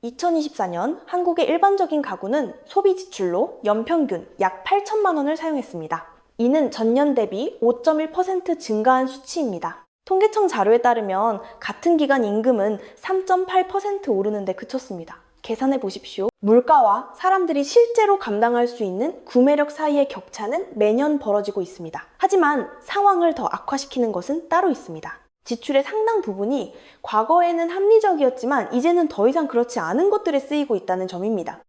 2024년 한국의 일반적인 가구는 소비 지출로 연평균 약 8천만 원을 사용했습니다. 이는 전년 대비 5.1% 증가한 수치입니다. 통계청 자료에 따르면 같은 기간 임금은 3.8% 오르는 데 그쳤습니다. 계산해 보십시오. 물가와 사람들이 실제로 감당할 수 있는 구매력 사이의 격차는 매년 벌어지고 있습니다. 하지만 상황을 더 악화시키는 것은 따로 있습니다. 지출의 상당 부분이 과거에는 합리적이었지만 이제는 더 이상 그렇지 않은 것들에 쓰이고 있다는 점입니다.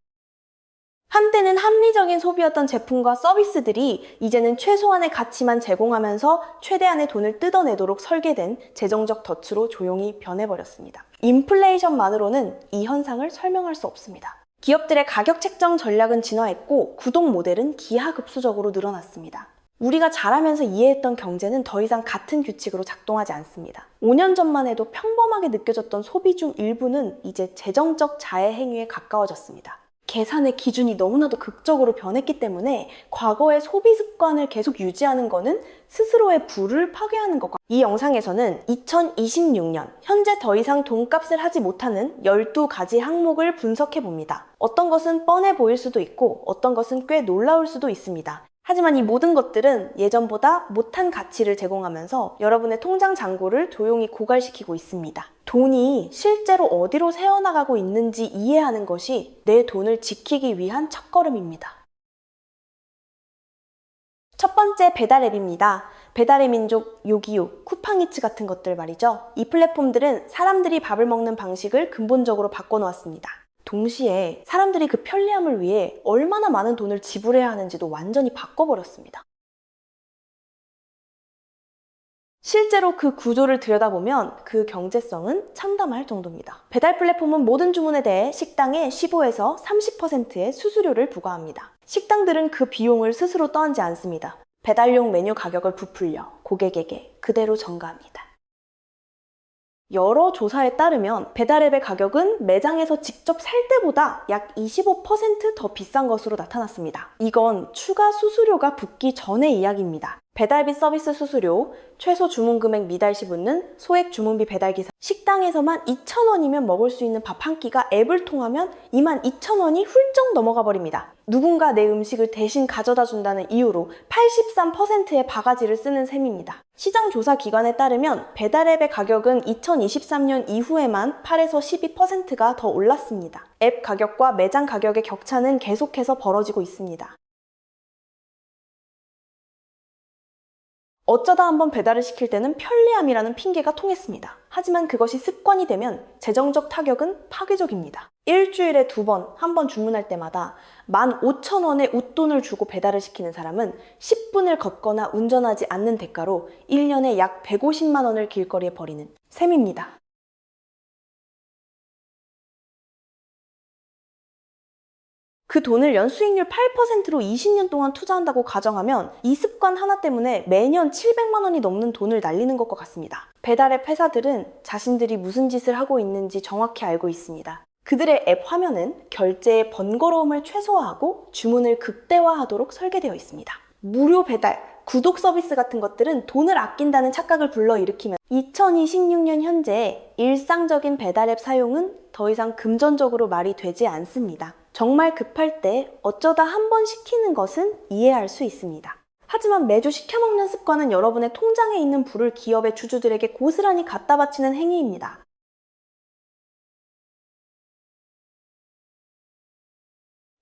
한때는 합리적인 소비였던 제품과 서비스들이 이제는 최소한의 가치만 제공하면서 최대한의 돈을 뜯어내도록 설계된 재정적 덫으로 조용히 변해버렸습니다. 인플레이션만으로는 이 현상을 설명할 수 없습니다. 기업들의 가격 책정 전략은 진화했고 구독 모델은 기하급수적으로 늘어났습니다. 우리가 자라면서 이해했던 경제는 더 이상 같은 규칙으로 작동하지 않습니다. 5년 전만 해도 평범하게 느껴졌던 소비 중 일부는 이제 재정적 자해 행위에 가까워졌습니다. 계산의 기준이 너무나도 극적으로 변했기 때문에 과거의 소비 습관을 계속 유지하는 것은 스스로의 부를 파괴하는 것과 이 영상에서는 2026년 현재 더 이상 돈값을 하지 못하는 12가지 항목을 분석해 봅니다. 어떤 것은 뻔해 보일 수도 있고 어떤 것은 꽤 놀라울 수도 있습니다. 하지만 이 모든 것들은 예전보다 못한 가치를 제공하면서 여러분의 통장 잔고를 조용히 고갈시키고 있습니다. 돈이 실제로 어디로 새어나가고 있는지 이해하는 것이 내 돈을 지키기 위한 첫걸음입니다. 첫 번째, 배달 앱입니다. 배달의 민족, 요기요, 쿠팡이츠 같은 것들 말이죠. 이 플랫폼들은 사람들이 밥을 먹는 방식을 근본적으로 바꿔놓았습니다. 동시에 사람들이 그 편리함을 위해 얼마나 많은 돈을 지불해야 하는지도 완전히 바꿔버렸습니다. 실제로 그 구조를 들여다보면 그 경제성은 참담할 정도입니다. 배달 플랫폼은 모든 주문에 대해 식당에 15에서 30%의 수수료를 부과합니다. 식당들은 그 비용을 스스로 떠안지 않습니다. 배달용 메뉴 가격을 부풀려 고객에게 그대로 전가합니다. 여러 조사에 따르면 배달앱의 가격은 매장에서 직접 살 때보다 약 25% 더 비싼 것으로 나타났습니다. 이건 추가 수수료가 붙기 전의 이야기입니다. 배달비 서비스 수수료, 최소 주문 금액 미달시 붙는 소액 주문비 배달기사, 식당에서만 2,000원이면 먹을 수 있는 밥 한 끼가 앱을 통하면 22,000원이 훌쩍 넘어가 버립니다. 누군가 내 음식을 대신 가져다 준다는 이유로 83%의 바가지를 쓰는 셈입니다. 시장 조사 기관에 따르면 배달앱의 가격은 2023년 이후에만 8에서 12%가 더 올랐습니다. 앱 가격과 매장 가격의 격차는 계속해서 벌어지고 있습니다. 어쩌다 한번 배달을 시킬 때는 편리함이라는 핑계가 통했습니다. 하지만 그것이 습관이 되면 재정적 타격은 파괴적입니다. 일주일에 2번, 한 번 주문할 때마다 15,000원의 웃돈을 주고 배달을 시키는 사람은 10분을 걷거나 운전하지 않는 대가로 1년에 약 150만 원을 길거리에 버리는 셈입니다. 그 돈을 연수익률 8%로 20년 동안 투자한다고 가정하면 이 습관 하나 때문에 매년 700만 원이 넘는 돈을 날리는 것과 같습니다. 배달앱 회사들은 자신들이 무슨 짓을 하고 있는지 정확히 알고 있습니다. 그들의 앱 화면은 결제의 번거로움을 최소화하고 주문을 극대화하도록 설계되어 있습니다. 무료 배달, 구독 서비스 같은 것들은 돈을 아낀다는 착각을 불러일으키면 2026년 현재 일상적인 배달앱 사용은 더 이상 금전적으로 말이 되지 않습니다. 정말 급할 때 어쩌다 한 번 시키는 것은 이해할 수 있습니다. 하지만 매주 시켜먹는 습관은 여러분의 통장에 있는 부를 기업의 주주들에게 고스란히 갖다 바치는 행위입니다.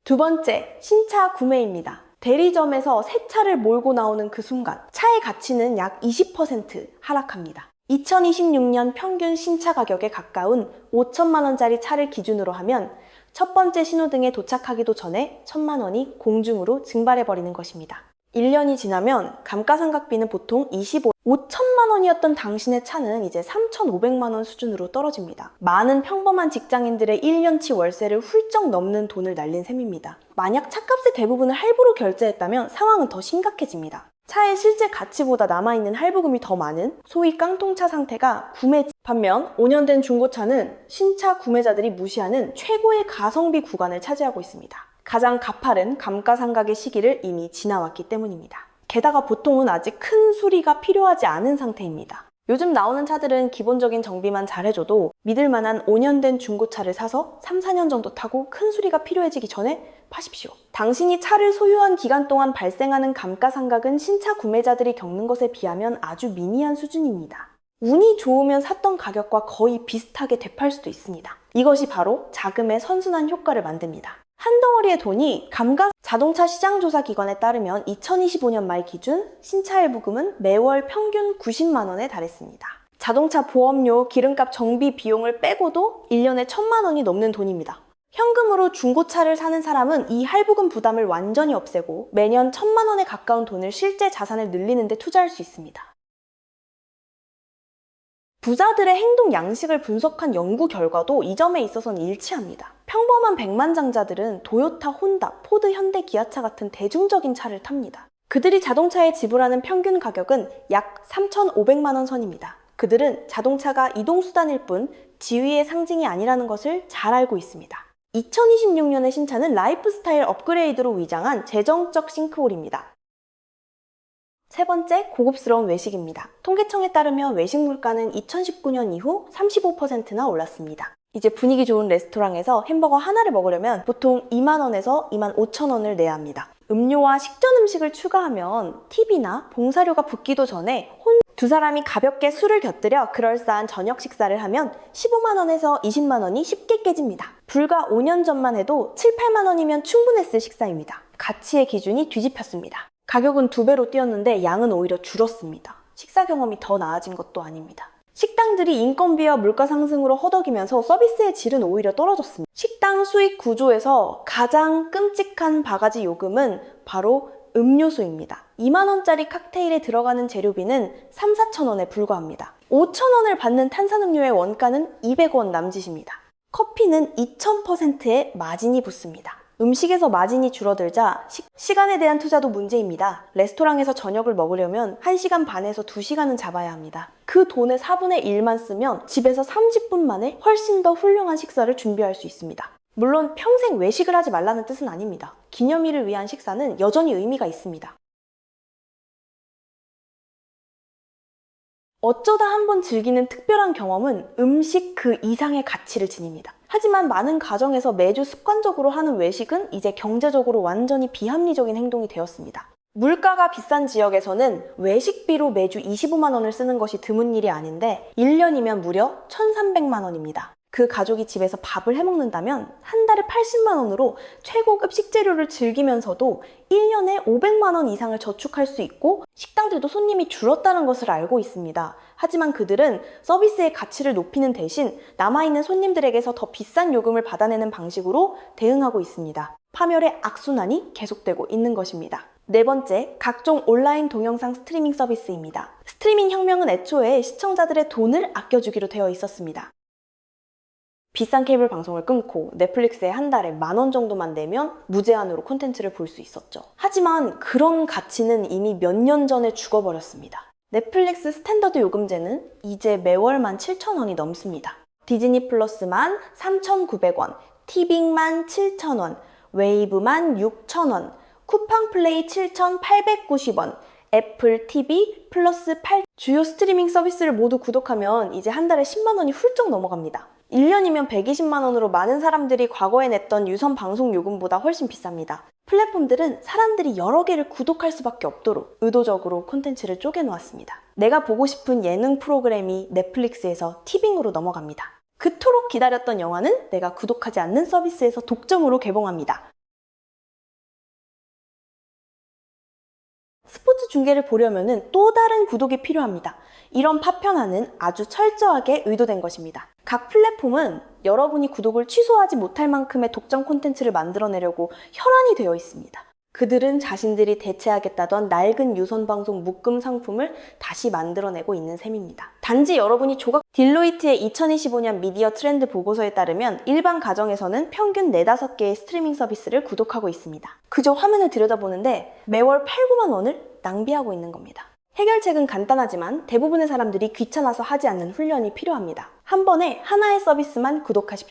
두 번째, 신차 구매입니다. 대리점에서 새 차를 몰고 나오는 그 순간 차의 가치는 약 20% 하락합니다. 2026년 평균 신차 가격에 가까운 5천만 원짜리 차를 기준으로 하면 첫 번째 신호등에 도착하기도 전에 1,000만 원이 공중으로 증발해버리는 것입니다. 1년이 지나면 감가상각비는 보통 5천만 원이었던 당신의 차는 이제 3,500만 원 수준으로 떨어집니다. 많은 평범한 직장인들의 1년치 월세를 훌쩍 넘는 돈을 날린 셈입니다. 만약 차값의 대부분을 할부로 결제했다면 상황은 더 심각해집니다. 차의 실제 가치보다 남아있는 할부금이 더 많은 소위 깡통차 상태가 반면 5년 된 중고차는 신차 구매자들이 무시하는 최고의 가성비 구간을 차지하고 있습니다. 가장 가파른 감가상각의 시기를 이미 지나왔기 때문입니다. 게다가 보통은 아직 큰 수리가 필요하지 않은 상태입니다. 요즘 나오는 차들은 기본적인 정비만 잘해줘도 믿을만한 5년 된 중고차를 사서 3, 4년 정도 타고 큰 수리가 필요해지기 전에 파십시오. 당신이 차를 소유한 기간 동안 발생하는 감가상각은 신차 구매자들이 겪는 것에 비하면 아주 미미한 수준입니다. 운이 좋으면 샀던 가격과 거의 비슷하게 되팔 수도 있습니다. 이것이 바로 자금의 선순환 효과를 만듭니다. 한 덩어리의 돈이 자동차 시장조사 기관에 따르면 2025년 말 기준 신차의 부금은 매월 평균 90만 원에 달했습니다. 자동차 보험료, 기름값, 정비 비용을 빼고도 1년에 1,000만 원이 넘는 돈입니다. 현금으로 중고차를 사는 사람은 이 할부금 부담을 완전히 없애고 매년 1,000만 원에 가까운 돈을 실제 자산을 늘리는 데 투자할 수 있습니다. 부자들의 행동 양식을 분석한 연구 결과도 이 점에 있어서는 일치합니다. 평범한 백만장자들은 도요타, 혼다, 포드, 현대, 기아차 같은 대중적인 차를 탑니다. 그들이 자동차에 지불하는 평균 가격은 약 3,500만 원 선입니다. 그들은 자동차가 이동수단일 뿐 지위의 상징이 아니라는 것을 잘 알고 있습니다. 2026년의 신차는 라이프스타일 업그레이드로 위장한 재정적 싱크홀입니다. 세 번째, 고급스러운 외식입니다. 통계청에 따르면 외식 물가는 2019년 이후 35%나 올랐습니다. 이제 분위기 좋은 레스토랑에서 햄버거 하나를 먹으려면 보통 2만 원에서 2만 5천 원을 내야 합니다. 음료와 식전 음식을 추가하면 팁이나 봉사료가 붙기도 전에 두 사람이 가볍게 술을 곁들여 그럴싸한 저녁 식사를 하면 15만 원에서 20만 원이 쉽게 깨집니다. 불과 5년 전만 해도 7, 8만 원이면 충분했을 식사입니다. 가치의 기준이 뒤집혔습니다. 가격은 2배로 뛰었는데 양은 오히려 줄었습니다. 식사 경험이 더 나아진 것도 아닙니다. 식당들이 인건비와 물가 상승으로 허덕이면서 서비스의 질은 오히려 떨어졌습니다. 식당 수익 구조에서 가장 끔찍한 바가지 요금은 바로 음료수입니다. 2만 원짜리 칵테일에 들어가는 재료비는 3, 4천 원에 불과합니다. 5천 원을 받는 탄산음료의 원가는 200원 남짓입니다. 커피는 2000%의 마진이 붙습니다. 음식에서 마진이 줄어들자 시간에 대한 투자도 문제입니다. 레스토랑에서 저녁을 먹으려면 1시간 반에서 2시간은 잡아야 합니다. 그 돈의 4분의 1만 쓰면 집에서 30분 만에 훨씬 더 훌륭한 식사를 준비할 수 있습니다. 물론 평생 외식을 하지 말라는 뜻은 아닙니다. 기념일을 위한 식사는 여전히 의미가 있습니다. 어쩌다 한번 즐기는 특별한 경험은 음식 그 이상의 가치를 지닙니다. 하지만 많은 가정에서 매주 습관적으로 하는 외식은 이제 경제적으로 완전히 비합리적인 행동이 되었습니다. 물가가 비싼 지역에서는 외식비로 매주 25만 원을 쓰는 것이 드문 일이 아닌데 1년이면 무려 1,300만 원입니다. 그 가족이 집에서 밥을 해먹는다면 한 달에 80만 원으로 최고급 식재료를 즐기면서도 1년에 500만 원 이상을 저축할 수 있고 식당들도 손님이 줄었다는 것을 알고 있습니다. 하지만 그들은 서비스의 가치를 높이는 대신 남아있는 손님들에게서 더 비싼 요금을 받아내는 방식으로 대응하고 있습니다. 파멸의 악순환이 계속되고 있는 것입니다. 네 번째, 각종 온라인 동영상 스트리밍 서비스입니다. 스트리밍 혁명은 애초에 시청자들의 돈을 아껴주기로 되어 있었습니다. 비싼 케이블 방송을 끊고 넷플릭스에 한 달에 10,000원 정도만 내면 무제한으로 콘텐츠를 볼 수 있었죠. 하지만 그런 가치는 이미 몇 년 전에 죽어버렸습니다. 넷플릭스 스탠더드 요금제는 이제 매월 17,000원이 넘습니다. 디즈니 플러스만 3,900원, 티빙만 7,000원, 웨이브만 6,000원, 쿠팡 플레이 7,890원, 애플 TV 플러스 8 주요 스트리밍 서비스를 모두 구독하면 이제 한 달에 10만 원이 훌쩍 넘어갑니다. 1년이면 120만 원으로 많은 사람들이 과거에 냈던 유선 방송 요금보다 훨씬 비쌉니다. 플랫폼들은 사람들이 여러 개를 구독할 수밖에 없도록 의도적으로 콘텐츠를 쪼개놓았습니다. 내가 보고 싶은 예능 프로그램이 넷플릭스에서 티빙으로 넘어갑니다. 그토록 기다렸던 영화는 내가 구독하지 않는 서비스에서 독점으로 개봉합니다. 스포츠 중계를 보려면 또 다른 구독이 필요합니다. 이런 파편화는 아주 철저하게 의도된 것입니다. 각 플랫폼은 여러분이 구독을 취소하지 못할 만큼의 독점 콘텐츠를 만들어내려고 혈안이 되어 있습니다. 그들은 자신들이 대체하겠다던 낡은 유선방송 묶음 상품을 다시 만들어내고 있는 셈입니다. 단지 여러분이 딜로이트의 2025년 미디어 트렌드 보고서에 따르면 일반 가정에서는 평균 4, 5개의 스트리밍 서비스를 구독하고 있습니다. 그저 화면을 들여다보는데 매월 8, 9만 원을 낭비하고 있는 겁니다. 해결책은 간단하지만 대부분의 사람들이 귀찮아서 하지 않는 훈련이 필요합니다. 한 번에 하나의 서비스만 구독하십시오.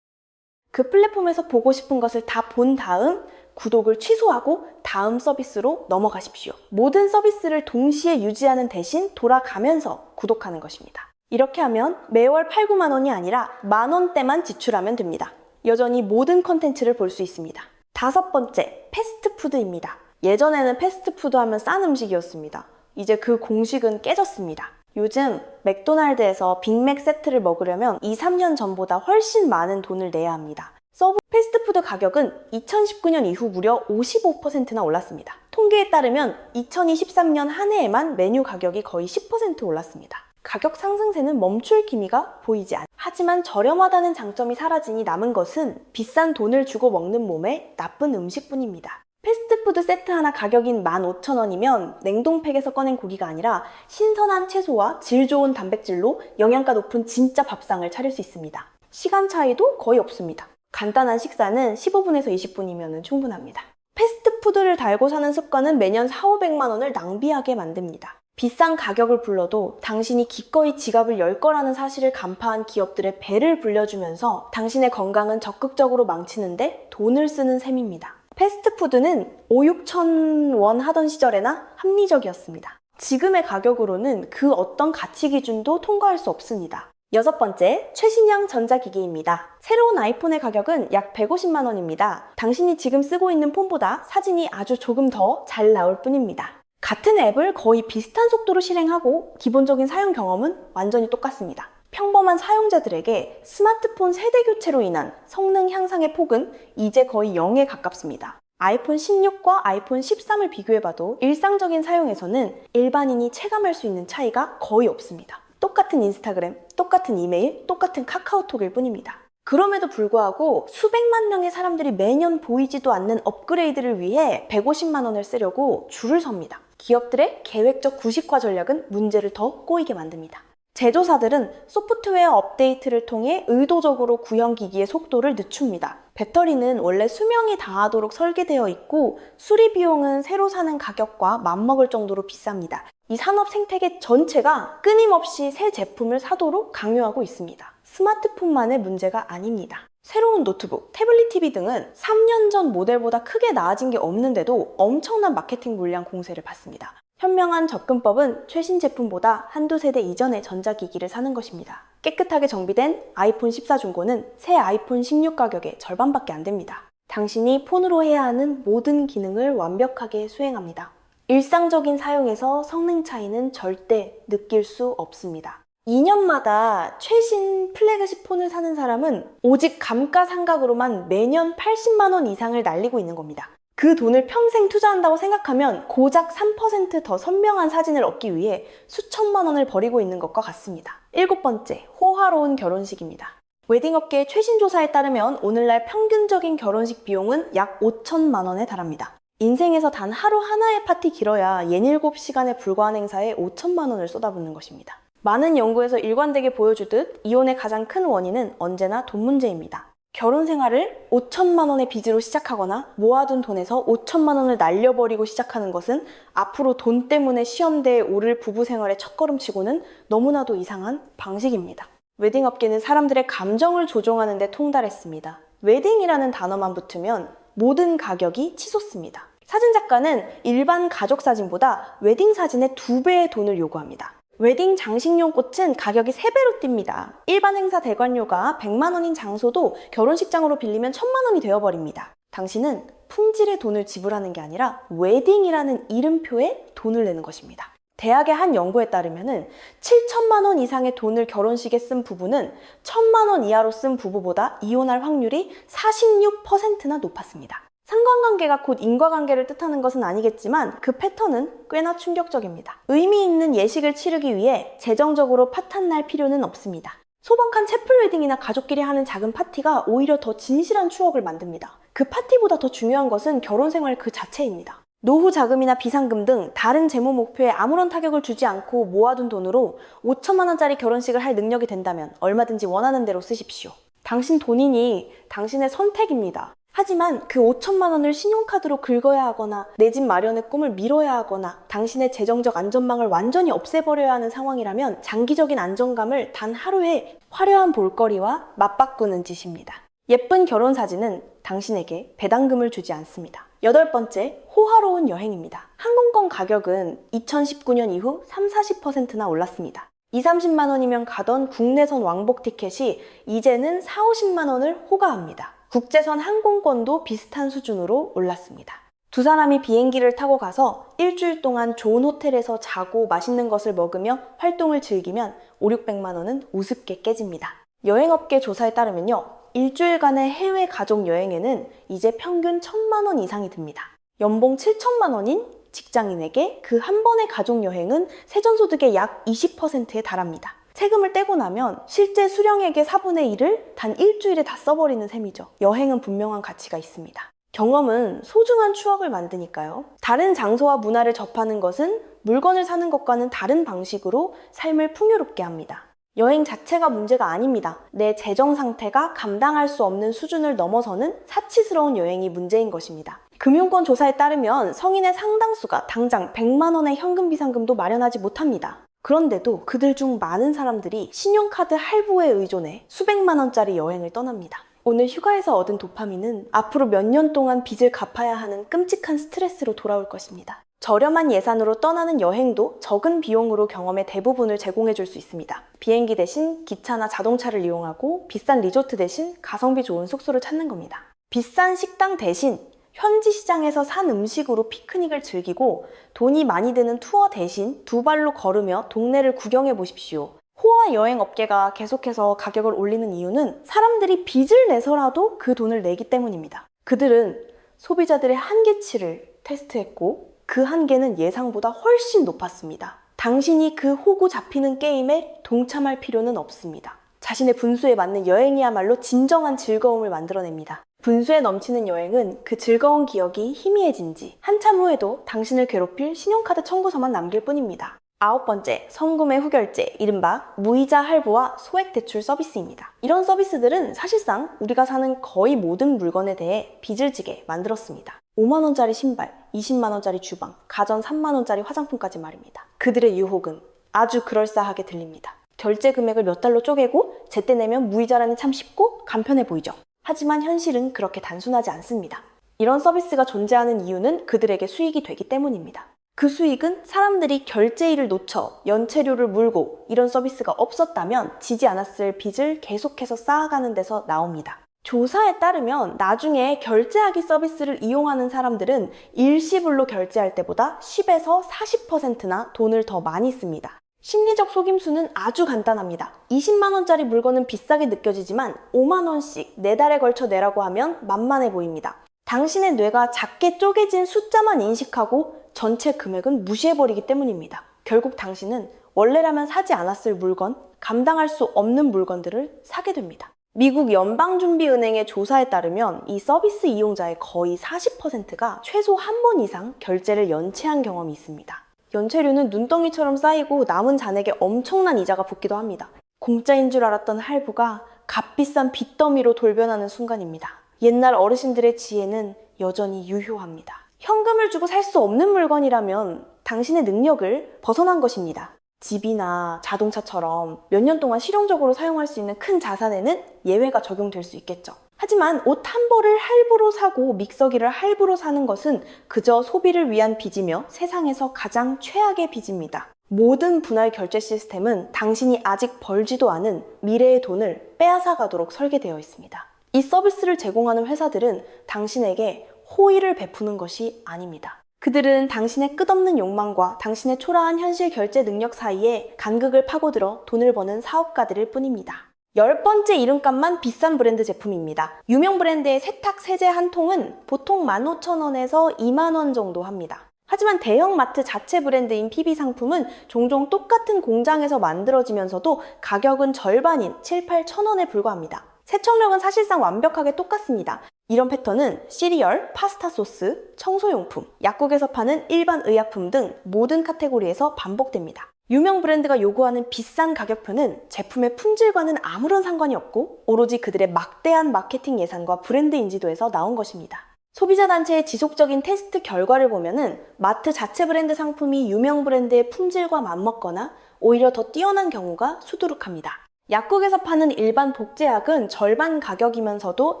그 플랫폼에서 보고 싶은 것을 다 본 다음 구독을 취소하고 다음 서비스로 넘어가십시오. 모든 서비스를 동시에 유지하는 대신 돌아가면서 구독하는 것입니다. 이렇게 하면 매월 8, 9만 원이 아니라 만 원대만 지출하면 됩니다. 여전히 모든 컨텐츠를 볼 수 있습니다. 다섯 번째, 패스트푸드입니다. 예전에는 패스트푸드 하면 싼 음식이었습니다. 이제 그 공식은 깨졌습니다. 요즘 맥도날드에서 빅맥 세트를 먹으려면 2, 3년 전보다 훨씬 많은 돈을 내야 합니다. 서브 패스트푸드 가격은 2019년 이후 무려 55%나 올랐습니다. 통계에 따르면 2023년 한 해에만 메뉴 가격이 거의 10% 올랐습니다. 가격 상승세는 멈출 기미가 보이지 않습니다. 하지만 저렴하다는 장점이 사라지니 남은 것은 비싼 돈을 주고 먹는 몸에 나쁜 음식뿐입니다. 패스트푸드 세트 하나 가격인 15,000원이면 냉동팩에서 꺼낸 고기가 아니라 신선한 채소와 질 좋은 단백질로 영양가 높은 진짜 밥상을 차릴 수 있습니다. 시간 차이도 거의 없습니다. 간단한 식사는 15분에서 20분이면 충분합니다. 패스트푸드를 달고 사는 습관은 매년 4, 500만 원을 낭비하게 만듭니다. 비싼 가격을 불러도 당신이 기꺼이 지갑을 열 거라는 사실을 간파한 기업들의 배를 불려주면서 당신의 건강은 적극적으로 망치는데 돈을 쓰는 셈입니다. 패스트푸드는 5, 6천 원 하던 시절에나 합리적이었습니다. 지금의 가격으로는 그 어떤 가치 기준도 통과할 수 없습니다. 여섯 번째, 최신형 전자기기입니다. 새로운 아이폰의 가격은 약 150만 원입니다. 당신이 지금 쓰고 있는 폰보다 사진이 아주 조금 더 잘 나올 뿐입니다. 같은 앱을 거의 비슷한 속도로 실행하고 기본적인 사용 경험은 완전히 똑같습니다. 평범한 사용자들에게 스마트폰 세대 교체로 인한 성능 향상의 폭은 이제 거의 0에 가깝습니다. 아이폰 16과 아이폰 13을 비교해봐도 일상적인 사용에서는 일반인이 체감할 수 있는 차이가 거의 없습니다. 똑같은 인스타그램, 똑같은 이메일, 똑같은 카카오톡일 뿐입니다. 그럼에도 불구하고 수백만 명의 사람들이 매년 보이지도 않는 업그레이드를 위해 150만 원을 쓰려고 줄을 섭니다. 기업들의 계획적 구식화 전략은 문제를 더 꼬이게 만듭니다. 제조사들은 소프트웨어 업데이트를 통해 의도적으로 구형기기의 속도를 늦춥니다. 배터리는 원래 수명이 다하도록 설계되어 있고 수리 비용은 새로 사는 가격과 맞먹을 정도로 비쌉니다. 이 산업 생태계 전체가 끊임없이 새 제품을 사도록 강요하고 있습니다. 스마트폰만의 문제가 아닙니다. 새로운 노트북, 태블릿 TV 등은 3년 전 모델보다 크게 나아진 게 없는데도 엄청난 마케팅 물량 공세를 받습니다. 현명한 접근법은 최신 제품보다 한두 세대 이전의 전자기기를 사는 것입니다. 깨끗하게 정비된 아이폰 14 중고는 새 아이폰 16 가격의 절반밖에 안 됩니다. 당신이 폰으로 해야 하는 모든 기능을 완벽하게 수행합니다. 일상적인 사용에서 성능 차이는 절대 느낄 수 없습니다. 2년마다 최신 플래그십 폰을 사는 사람은 오직 감가상각으로만 매년 80만 원 이상을 날리고 있는 겁니다. 그 돈을 평생 투자한다고 생각하면 고작 3% 더 선명한 사진을 얻기 위해 수천만 원을 버리고 있는 것과 같습니다. 일곱 번째, 호화로운 결혼식입니다. 웨딩업계의 최신 조사에 따르면 오늘날 평균적인 결혼식 비용은 약 5천만 원에 달합니다. 인생에서 단 하루 하나의 파티 길어야 67시간에 불과한 행사에 5천만 원을 쏟아붓는 것입니다. 많은 연구에서 일관되게 보여주듯 이혼의 가장 큰 원인은 언제나 돈 문제입니다. 결혼 생활을 5천만 원의 빚으로 시작하거나 모아둔 돈에서 5천만 원을 날려버리고 시작하는 것은 앞으로 돈 때문에 시험대에 오를 부부 생활의 첫걸음치고는 너무나도 이상한 방식입니다. 웨딩업계는 사람들의 감정을 조종하는 데 통달했습니다. 웨딩이라는 단어만 붙으면 모든 가격이 치솟습니다. 사진작가는 일반 가족 사진보다 웨딩 사진의 2배의 돈을 요구합니다. 웨딩 장식용 꽃은 가격이 3배로 뜁니다. 일반 행사 대관료가 100만 원인 장소도 결혼식장으로 빌리면 1000만 원이 되어버립니다. 당신은 품질의 돈을 지불하는 게 아니라 웨딩이라는 이름표에 돈을 내는 것입니다. 대학의 한 연구에 따르면 7천만 원 이상의 돈을 결혼식에 쓴 부부는 1000만 원 이하로 쓴 부부보다 이혼할 확률이 46%나 높았습니다. 상관관계가 곧 인과관계를 뜻하는 것은 아니겠지만 그 패턴은 꽤나 충격적입니다. 의미 있는 예식을 치르기 위해 재정적으로 파탄날 필요는 없습니다. 소박한 채플 웨딩이나 가족끼리 하는 작은 파티가 오히려 더 진실한 추억을 만듭니다. 그 파티보다 더 중요한 것은 결혼 생활 그 자체입니다. 노후 자금이나 비상금 등 다른 재무 목표에 아무런 타격을 주지 않고 모아둔 돈으로 5천만 원짜리 결혼식을 할 능력이 된다면 얼마든지 원하는 대로 쓰십시오. 당신 돈이니 당신의 선택입니다. 하지만 그 5천만 원을 신용카드로 긁어야 하거나 내 집 마련의 꿈을 미뤄야 하거나 당신의 재정적 안전망을 완전히 없애버려야 하는 상황이라면 장기적인 안정감을 단 하루에 화려한 볼거리와 맞바꾸는 짓입니다. 예쁜 결혼 사진은 당신에게 배당금을 주지 않습니다. 8번째, 호화로운 여행입니다. 항공권 가격은 2019년 이후 30-40%나 올랐습니다. 20-30만 원이면 가던 국내선 왕복 티켓이 이제는 40-50만 원을 호가합니다. 국제선 항공권도 비슷한 수준으로 올랐습니다. 두 사람이 비행기를 타고 가서 일주일 동안 좋은 호텔에서 자고 맛있는 것을 먹으며 활동을 즐기면 500-600만 원은 우습게 깨집니다. 여행업계 조사에 따르면요, 일주일간의 해외 가족 여행에는 이제 평균 1,000만 원 이상이 듭니다. 연봉 7천만 원인 직장인에게 그 한 번의 가족 여행은 세전소득의 약 20%에 달합니다. 세금을 떼고 나면 실제 수령액의 4분의 1을 단 일주일에 다 써버리는 셈이죠. 여행은 분명한 가치가 있습니다. 경험은 소중한 추억을 만드니까요. 다른 장소와 문화를 접하는 것은 물건을 사는 것과는 다른 방식으로 삶을 풍요롭게 합니다. 여행 자체가 문제가 아닙니다. 내 재정 상태가 감당할 수 없는 수준을 넘어서는 사치스러운 여행이 문제인 것입니다. 금융권 조사에 따르면 성인의 상당수가 당장 100만 원의 현금 비상금도 마련하지 못합니다. 그런데도 그들 중 많은 사람들이 신용카드 할부에 의존해 수백만 원짜리 여행을 떠납니다. 오늘 휴가에서 얻은 도파민은 앞으로 몇 년 동안 빚을 갚아야 하는 끔찍한 스트레스로 돌아올 것입니다. 저렴한 예산으로 떠나는 여행도 적은 비용으로 경험의 대부분을 제공해 줄 수 있습니다. 비행기 대신 기차나 자동차를 이용하고 비싼 리조트 대신 가성비 좋은 숙소를 찾는 겁니다. 비싼 식당 대신 현지 시장에서 산 음식으로 피크닉을 즐기고 돈이 많이 드는 투어 대신 두 발로 걸으며 동네를 구경해 보십시오. 호화 여행 업계가 계속해서 가격을 올리는 이유는 사람들이 빚을 내서라도 그 돈을 내기 때문입니다. 그들은 소비자들의 한계치를 테스트했고 그 한계는 예상보다 훨씬 높았습니다. 당신이 그 호구 잡히는 게임에 동참할 필요는 없습니다. 자신의 분수에 맞는 여행이야말로 진정한 즐거움을 만들어냅니다. 분수에 넘치는 여행은 그 즐거운 기억이 희미해진 지 한참 후에도 당신을 괴롭힐 신용카드 청구서만 남길 뿐입니다. 9번째, 성구매 후결제, 이른바 무이자 할부와 소액 대출 서비스입니다. 이런 서비스들은 사실상 우리가 사는 거의 모든 물건에 대해 빚을 지게 만들었습니다. 5만 원짜리 신발, 20만 원짜리 주방, 가전 3만 원짜리 화장품까지 말입니다. 그들의 유혹은 아주 그럴싸하게 들립니다. 결제 금액을 몇 달로 쪼개고 제때 내면 무이자라니 참 쉽고 간편해 보이죠. 하지만 현실은 그렇게 단순하지 않습니다. 이런 서비스가 존재하는 이유는 그들에게 수익이 되기 때문입니다. 그 수익은 사람들이 결제일을 놓쳐 연체료를 물고 이런 서비스가 없었다면 지지 않았을 빚을 계속해서 쌓아가는 데서 나옵니다. 조사에 따르면 나중에 결제하기 서비스를 이용하는 사람들은 일시불로 결제할 때보다 10에서 40%나 돈을 더 많이 씁니다. 심리적 속임수는 아주 간단합니다. 20만 원짜리 물건은 비싸게 느껴지지만 5만 원씩 4달에 걸쳐 내라고 하면 만만해 보입니다. 당신의 뇌가 작게 쪼개진 숫자만 인식하고 전체 금액은 무시해버리기 때문입니다. 결국 당신은 원래라면 사지 않았을 물건, 감당할 수 없는 물건들을 사게 됩니다. 미국 연방준비은행의 조사에 따르면 이 서비스 이용자의 거의 40%가 최소 한 번 이상 결제를 연체한 경험이 있습니다. 연체료는 눈덩이처럼 쌓이고 남은 잔액에 엄청난 이자가 붙기도 합니다. 공짜인 줄 알았던 할부가 값비싼 빚더미로 돌변하는 순간입니다. 옛날 어르신들의 지혜는 여전히 유효합니다. 현금을 주고 살 수 없는 물건이라면 당신의 능력을 벗어난 것입니다. 집이나 자동차처럼 몇 년 동안 실용적으로 사용할 수 있는 큰 자산에는 예외가 적용될 수 있겠죠. 하지만 옷 한 벌을 할부로 사고 믹서기를 할부로 사는 것은 그저 소비를 위한 빚이며 세상에서 가장 최악의 빚입니다. 모든 분할 결제 시스템은 당신이 아직 벌지도 않은 미래의 돈을 빼앗아 가도록 설계되어 있습니다. 이 서비스를 제공하는 회사들은 당신에게 호의를 베푸는 것이 아닙니다. 그들은 당신의 끝없는 욕망과 당신의 초라한 현실 결제 능력 사이에 간극을 파고들어 돈을 버는 사업가들일 뿐입니다. 10번째 이름값만 비싼 브랜드 제품입니다. 유명 브랜드의 세탁 세제 한 통은 보통 15,000원에서 2만 원 정도 합니다. 하지만 대형 마트 자체 브랜드인 PB 상품은 종종 똑같은 공장에서 만들어지면서도 가격은 절반인 7-8,000원에 불과합니다. 세척력은 사실상 완벽하게 똑같습니다. 이런 패턴은 시리얼, 파스타 소스, 청소용품, 약국에서 파는 일반 의약품 등 모든 카테고리에서 반복됩니다. 유명 브랜드가 요구하는 비싼 가격표는 제품의 품질과는 아무런 상관이 없고 오로지 그들의 막대한 마케팅 예산과 브랜드 인지도에서 나온 것입니다. 소비자 단체의 지속적인 테스트 결과를 보면은 마트 자체 브랜드 상품이 유명 브랜드의 품질과 맞먹거나 오히려 더 뛰어난 경우가 수두룩합니다. 약국에서 파는 일반 복제약은 절반 가격이면서도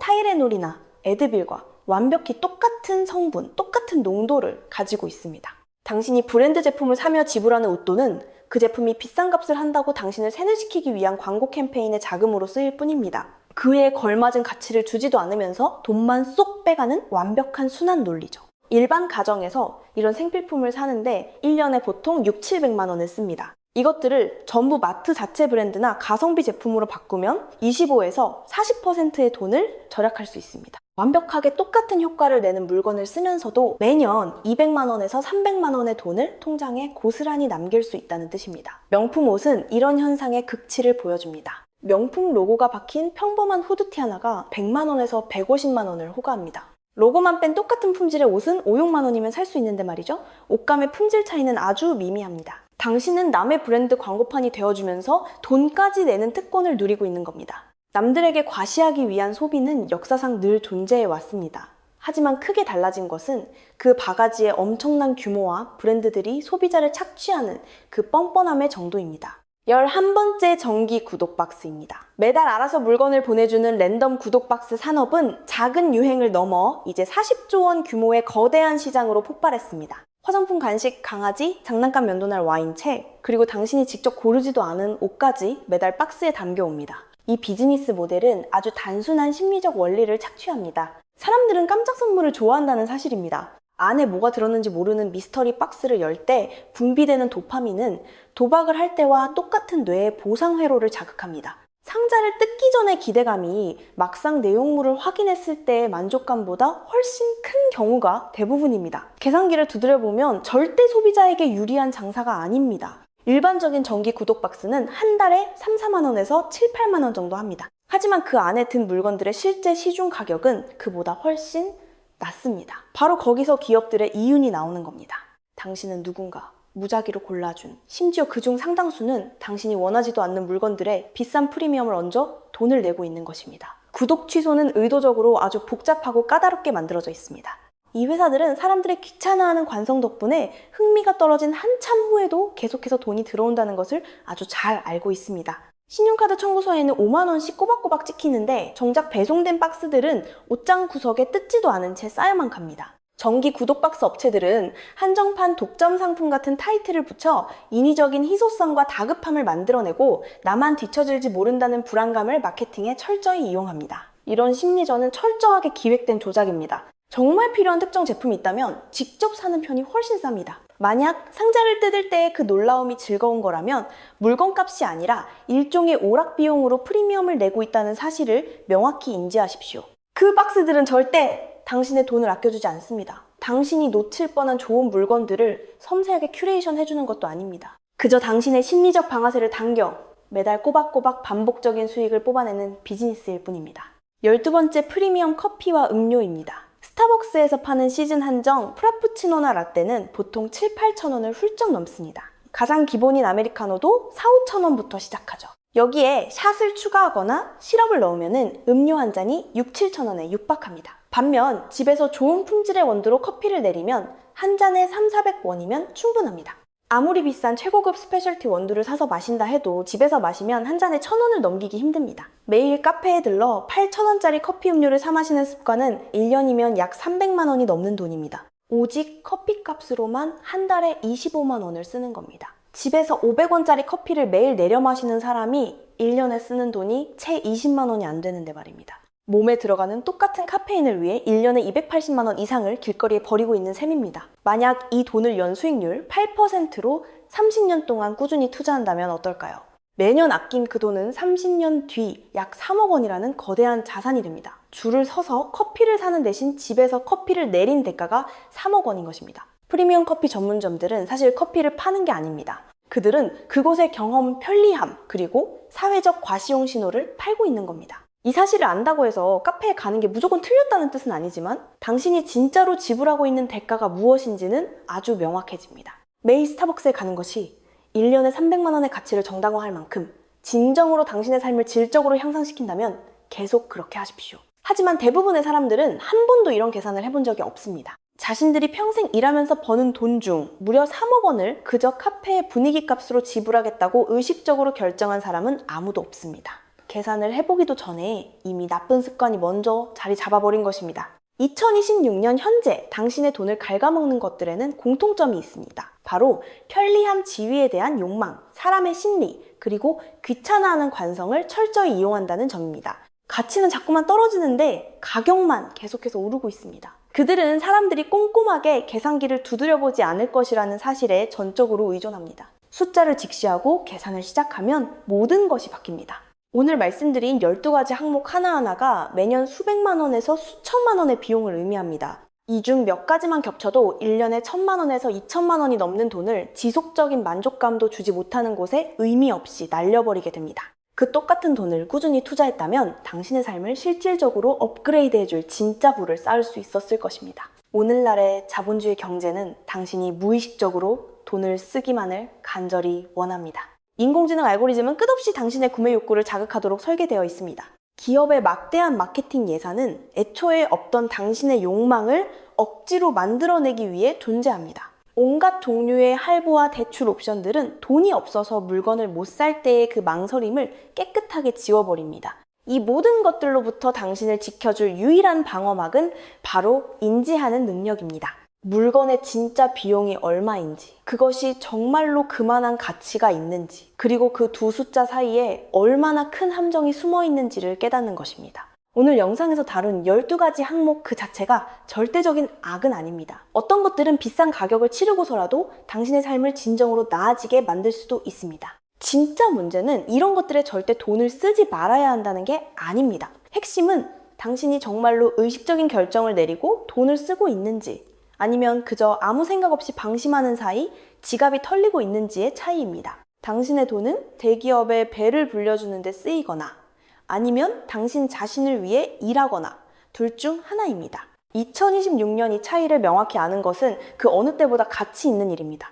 타이레놀이나 에드빌과 완벽히 똑같은 성분, 똑같은 농도를 가지고 있습니다. 당신이 브랜드 제품을 사며 지불하는 웃돈은 그 제품이 비싼 값을 한다고 당신을 세뇌시키기 위한 광고 캠페인의 자금으로 쓰일 뿐입니다. 그에 걸맞은 가치를 주지도 않으면서 돈만 쏙 빼가는 완벽한 순환 논리죠. 일반 가정에서 이런 생필품을 사는데 1년에 보통 600~700만 원을 씁니다. 이것들을 전부 마트 자체 브랜드나 가성비 제품으로 바꾸면 25에서 40%의 돈을 절약할 수 있습니다. 완벽하게 똑같은 효과를 내는 물건을 쓰면서도 매년 200만 원에서 300만 원의 돈을 통장에 고스란히 남길 수 있다는 뜻입니다. 명품 옷은 이런 현상의 극치를 보여줍니다. 명품 로고가 박힌 평범한 후드티 하나가 100만 원에서 150만 원을 호가합니다. 로고만 뺀 똑같은 품질의 옷은 5~6만 원이면 살 수 있는데 말이죠. 옷감의 품질 차이는 아주 미미합니다. 당신은 남의 브랜드 광고판이 되어주면서 돈까지 내는 특권을 누리고 있는 겁니다. 남들에게 과시하기 위한 소비는 역사상 늘 존재해 왔습니다. 하지만 크게 달라진 것은 그 바가지의 엄청난 규모와 브랜드들이 소비자를 착취하는 그 뻔뻔함의 정도입니다. 11번째 정기 구독박스입니다. 매달 알아서 물건을 보내주는 랜덤 구독박스 산업은 작은 유행을 넘어 이제 40조 원 규모의 거대한 시장으로 폭발했습니다. 화장품, 간식, 강아지, 장난감, 면도날, 와인, 책, 그리고 당신이 직접 고르지도 않은 옷까지 매달 박스에 담겨옵니다. 이 비즈니스 모델은 아주 단순한 심리적 원리를 착취합니다. 사람들은 깜짝 선물을 좋아한다는 사실입니다. 안에 뭐가 들었는지 모르는 미스터리 박스를 열 때 분비되는 도파민은 도박을 할 때와 똑같은 뇌의 보상 회로를 자극합니다. 상자를 뜯기 전의 기대감이 막상 내용물을 확인했을 때의 만족감보다 훨씬 큰 경우가 대부분입니다. 계산기를 두드려보면 절대 소비자에게 유리한 장사가 아닙니다. 일반적인 정기 구독 박스는 한 달에 3~4만 원에서 7~8만 원 정도 합니다. 하지만 그 안에 든 물건들의 실제 시중 가격은 그보다 훨씬 낮습니다. 바로 거기서 기업들의 이윤이 나오는 겁니다. 당신은 누군가 무작위로 골라준, 심지어 그중 상당수는 당신이 원하지도 않는 물건들에 비싼 프리미엄을 얹어 돈을 내고 있는 것입니다. 구독 취소는 의도적으로 아주 복잡하고 까다롭게 만들어져 있습니다. 이 회사들은 사람들의 귀찮아하는 관성 덕분에 흥미가 떨어진 한참 후에도 계속해서 돈이 들어온다는 것을 아주 잘 알고 있습니다. 신용카드 청구서에는 5만 원씩 꼬박꼬박 찍히는데 정작 배송된 박스들은 옷장 구석에 뜯지도 않은 채 쌓여만 갑니다. 정기 구독박스 업체들은 한정판 독점 상품 같은 타이틀을 붙여 인위적인 희소성과 다급함을 만들어내고 나만 뒤처질지 모른다는 불안감을 마케팅에 철저히 이용합니다. 이런 심리전은 철저하게 기획된 조작입니다. 정말 필요한 특정 제품이 있다면 직접 사는 편이 훨씬 쌉니다. 만약 상자를 뜯을 때의 그 놀라움이 즐거운 거라면 물건값이 아니라 일종의 오락 비용으로 프리미엄을 내고 있다는 사실을 명확히 인지하십시오. 그 박스들은 절대 당신의 돈을 아껴주지 않습니다. 당신이 놓칠 뻔한 좋은 물건들을 섬세하게 큐레이션 해주는 것도 아닙니다. 그저 당신의 심리적 방아쇠를 당겨 매달 꼬박꼬박 반복적인 수익을 뽑아내는 비즈니스일 뿐입니다. 12번째 프리미엄 커피와 음료입니다. 스타벅스에서 파는 시즌 한정 프라푸치노나 라떼는 보통 7~8천 원을 훌쩍 넘습니다. 가장 기본인 아메리카노도 4~5천 원부터 시작하죠. 여기에 샷을 추가하거나 시럽을 넣으면 음료 한 잔이 6~7천 원에 육박합니다. 반면 집에서 좋은 품질의 원두로 커피를 내리면 한 잔에 300~400원이면 충분합니다. 아무리 비싼 최고급 스페셜티 원두를 사서 마신다 해도 집에서 마시면 한 잔에 1,000원을 넘기기 힘듭니다. 매일 카페에 들러 8,000원짜리 커피 음료를 사 마시는 습관은 1년이면 약 300만 원이 넘는 돈입니다. 오직 커피값으로만 한 달에 25만 원을 쓰는 겁니다. 집에서 500원짜리 커피를 매일 내려 마시는 사람이 1년에 쓰는 돈이 채 20만 원이 안 되는데 말입니다. 몸에 들어가는 똑같은 카페인을 위해 1년에 280만 원 이상을 길거리에 버리고 있는 셈입니다. 만약 이 돈을 연수익률 8%로 30년 동안 꾸준히 투자한다면 어떨까요? 매년 아낀 그 돈은 30년 뒤 약 3억 원이라는 거대한 자산이 됩니다. 줄을 서서 커피를 사는 대신 집에서 커피를 내린 대가가 3억 원인 것입니다. 프리미엄 커피 전문점들은 사실 커피를 파는 게 아닙니다. 그들은 그곳의 경험, 편리함, 그리고 사회적 과시용 신호를 팔고 있는 겁니다. 이 사실을 안다고 해서 카페에 가는 게 무조건 틀렸다는 뜻은 아니지만 당신이 진짜로 지불하고 있는 대가가 무엇인지는 아주 명확해집니다. 매일 스타벅스에 가는 것이 1년에 300만 원의 가치를 정당화할 만큼 진정으로 당신의 삶을 질적으로 향상시킨다면 계속 그렇게 하십시오. 하지만 대부분의 사람들은 한 번도 이런 계산을 해본 적이 없습니다. 자신들이 평생 일하면서 버는 돈 중 무려 3억 원을 그저 카페의 분위기 값으로 지불하겠다고 의식적으로 결정한 사람은 아무도 없습니다. 계산을 해보기도 전에 이미 나쁜 습관이 먼저 자리 잡아버린 것입니다. 2026년 현재 당신의 돈을 갉아먹는 것들에는 공통점이 있습니다. 바로 편리함 지위에 대한 욕망, 사람의 심리, 그리고 귀찮아하는 관성을 철저히 이용한다는 점입니다. 가치는 자꾸만 떨어지는데 가격만 계속해서 오르고 있습니다. 그들은 사람들이 꼼꼼하게 계산기를 두드려보지 않을 것이라는 사실에 전적으로 의존합니다. 숫자를 직시하고 계산을 시작하면 모든 것이 바뀝니다. 오늘 말씀드린 12가지 항목 하나하나가 매년 수백만 원에서 수천만 원의 비용을 의미합니다. 이 중 몇 가지만 겹쳐도 1년에 1,000만 원에서 2,000만 원이 넘는 돈을 지속적인 만족감도 주지 못하는 곳에 의미 없이 날려버리게 됩니다. 그 똑같은 돈을 꾸준히 투자했다면 당신의 삶을 실질적으로 업그레이드해줄 진짜 부를 쌓을 수 있었을 것입니다. 오늘날의 자본주의 경제는 당신이 무의식적으로 돈을 쓰기만을 간절히 원합니다. 인공지능 알고리즘은 끝없이 당신의 구매 욕구를 자극하도록 설계되어 있습니다. 기업의 막대한 마케팅 예산은 애초에 없던 당신의 욕망을 억지로 만들어내기 위해 존재합니다. 온갖 종류의 할부와 대출 옵션들은 돈이 없어서 물건을 못 살 때의 그 망설임을 깨끗하게 지워버립니다. 이 모든 것들로부터 당신을 지켜줄 유일한 방어막은 바로 인지하는 능력입니다. 물건의 진짜 비용이 얼마인지, 그것이 정말로 그만한 가치가 있는지, 그리고 그 두 숫자 사이에 얼마나 큰 함정이 숨어 있는지를 깨닫는 것입니다. 오늘 영상에서 다룬 12가지 항목 그 자체가 절대적인 악은 아닙니다. 어떤 것들은 비싼 가격을 치르고서라도 당신의 삶을 진정으로 나아지게 만들 수도 있습니다. 진짜 문제는 이런 것들에 절대 돈을 쓰지 말아야 한다는 게 아닙니다. 핵심은 당신이 정말로 의식적인 결정을 내리고 돈을 쓰고 있는지, 아니면 그저 아무 생각 없이 방심하는 사이 지갑이 털리고 있는지의 차이입니다. 당신의 돈은 대기업의 배를 불려주는 데 쓰이거나 아니면 당신 자신을 위해 일하거나 둘 중 하나입니다. 2026년 이 차이를 명확히 아는 것은 그 어느 때보다 가치 있는 일입니다.